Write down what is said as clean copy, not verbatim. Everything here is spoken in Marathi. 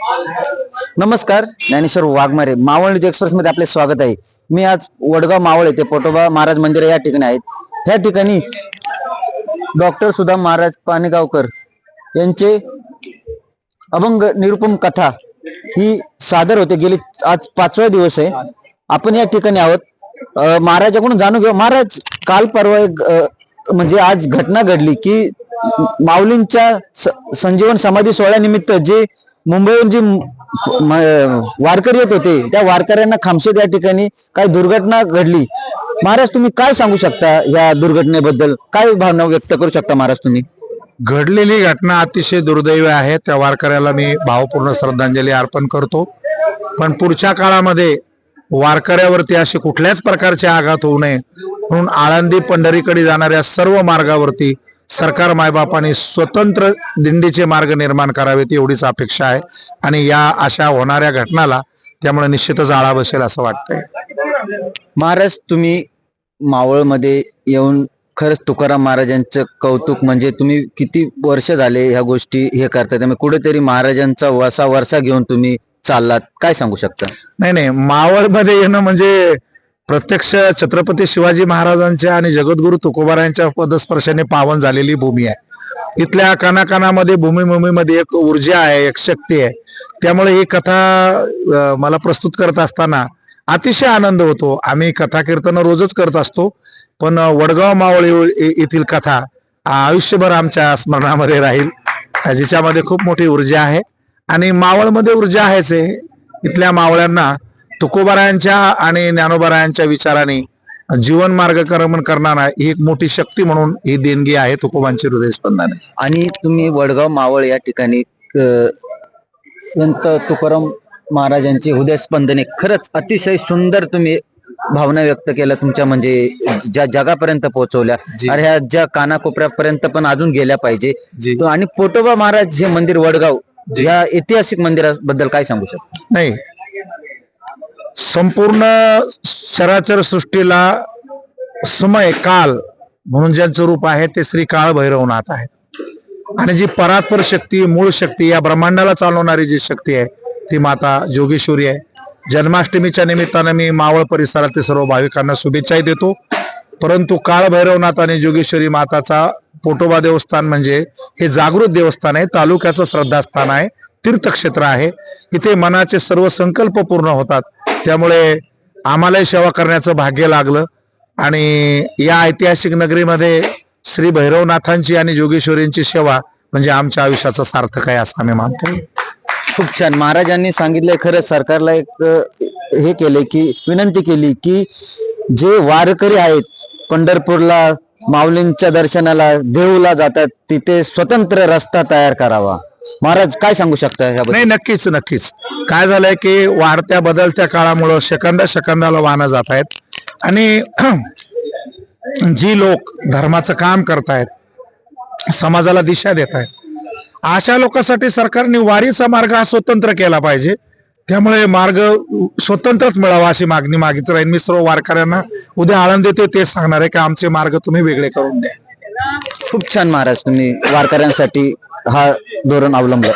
नमस्कार, ज्ञानेश्वर वाघमारे मावळ न्यूज एक्सप्रेस मध्ये आपले स्वागत आहे। मी आज वडगाव मावळ येथे पोटोबा महाराज मंदिर या ठिकाणी आहेत। या ठिकाणी डॉक्टर सुदाम महाराज पाणगावकर यांचे अभंग निरूपम कथा ही सादर होते। गेली आज 5वा दिवस आहे। आपण या ठिकाणी आहोत। महाराजांकडून जाणून घेऊ। महाराज, काल परवा म्हणजे आज घटना घडली की माऊलींच्या संजीवन समाधी सोहळ्यानिमित्त जे मुंबईहून जी वारकरी येत होते त्या वारकऱ्यांना खामशेत या ठिकाणी काही दुर्घटना घडली। महाराज, तुम्ही काय सांगू शकता या दुर्घटनेबद्दल? काय भावना व्यक्त करू शकता महाराज तुम्ही? घडलेली घटना अतिशय दुर्दैवी आहे। त्या वारकऱ्याला मी भावपूर्ण श्रद्धांजली अर्पण करतो। पण पुढच्या काळामध्ये वारकऱ्यावरती असे कुठल्याच प्रकारचे आघात होऊ नये म्हणून आळंदी पंढरीकडे जाणाऱ्या सर्व मार्गावरती सरकार मायबापाने स्वतंत्र दिंडीचे मार्ग निर्माण करावेत एवढीच अपेक्षा आहे। आणि या अशा होणाऱ्या घटनाला त्यामुळे निश्चितच आळा बसेल असं वाटतंय। महाराज, तुम्ही मावळमध्ये येऊन खरंच तुकाराम महाराजांचं कौतुक, म्हणजे तुम्ही किती वर्ष झाले ह्या गोष्टी हे करता, त्यामुळे कुठेतरी महाराजांचा वरसा घेऊन तुम्ही चाललात, काय सांगू शकता? नाही, मावळमध्ये येणं म्हणजे प्रत्यक्ष छत्रपती शिवाजी महाराजांच्या आणि जगद्गुरु तुकोबारायांच्या पदस्पर्शाने पावन झालेली भूमी आहे। इथल्या कानाकानामध्ये भूमीमध्ये एक ऊर्जा आहे, एक शक्ती आहे। त्यामुळे ही कथा मला प्रस्तुत करत असताना अतिशय आनंद होतो। आम्ही कथा कीर्तन रोजच करत असतो, पण वडगाव मावळ येथील कथा आयुष्यभर आमच्या स्मरणामध्ये राहील, जिच्यामध्ये खूप मोठी ऊर्जा आहे। आणि मावळमध्ये ऊर्जा आहेच आहे। इथल्या मावळ्यांना तुकोबारायांच्या आणि ज्ञानोबारायांच्या विचाराने जीवन मार्गक्रमण करणारा ही एक मोठी शक्ती म्हणून ही देणगी आहे तुकोबांची हृदयस्पंदने। आणि तुम्ही वडगाव मावळ या ठिकाणी संत तुकाराम महाराजांची हृदयस्पंदने खरंच अतिशय सुंदर तुम्ही भावना व्यक्त केल्या, तुमच्या म्हणजे ज्या जगापर्यंत पोहोचवल्या आणि ह्या ज्या कानाकोपऱ्यापर्यंत पण अजून गेल्या पाहिजे। आणि पोटोबा महाराज हे मंदिर वडगाव या ऐतिहासिक मंदिराबद्दल काय सांगू शकता? नाही, संपूर्ण चराचर सृष्टीला समय काल म्हणून ज्यांचं रूप आहे ते श्री काळ भैरवनाथ आहे। आणि जी परात्पर शक्ती, मूळ शक्ती, या ब्रह्मांडाला चालवणारी जी शक्ती आहे ती माता जोगेश्वरी आहे। जन्माष्टमीच्या निमित्तानं मी मावळ परिसरातील सर्व भाविकांना शुभेच्छाही देतो। परंतु काळ भैरवनाथ आणि जोगेश्वरी माताचा पोटोबा देवस्थान म्हणजे हे जागृत देवस्थान आहे, तालुक्याचं श्रद्धास्थान आहे, तीर्थक्षेत्र आहे। इथे मनाचे सर्व संकल्प पूर्ण होतात। त्यामुळे आम्हालाही सेवा करण्याचं भाग्य लागलं आणि या ऐतिहासिक नगरीमध्ये श्री भैरवनाथांची आणि जोगेश्वरींची सेवा म्हणजे आमच्या आयुष्याचं सार्थक आहे असं आम्ही मानतो। खूप छान। महाराजांनी सांगितलंय, खरंच सरकारला एक हे केले की विनंती केली की जे वारकरी आहेत पंढरपूरला माऊलींच्या दर्शनाला देऊला जातात तिथे स्वतंत्र रस्ता तयार करावा। महाराज, काय सांगू शकता याबद्दल? नाही, नक्कीच काय झालंय की वाढत्या बदलत्या काळामुळे सेकंदाला वाहनं जात आहेत आणि जी लोक धर्माचं काम करतायत, समाजाला दिशा देत आहेत, अशा लोकांसाठी सरकारने वारीचा मार्ग हा स्वतंत्र केला पाहिजे। त्यामुळे मार्ग स्वतंत्रच मिळावा अशी मागणी मागित राहील। मी सर्व वारकऱ्यांना उद्या आळंद देते ते सांगणार आहे की आमचे मार्ग तुम्ही वेगळे करून द्या। खूप छान महाराज, तुम्ही वारकऱ्यांसाठी हा धोरण अवलंबलं।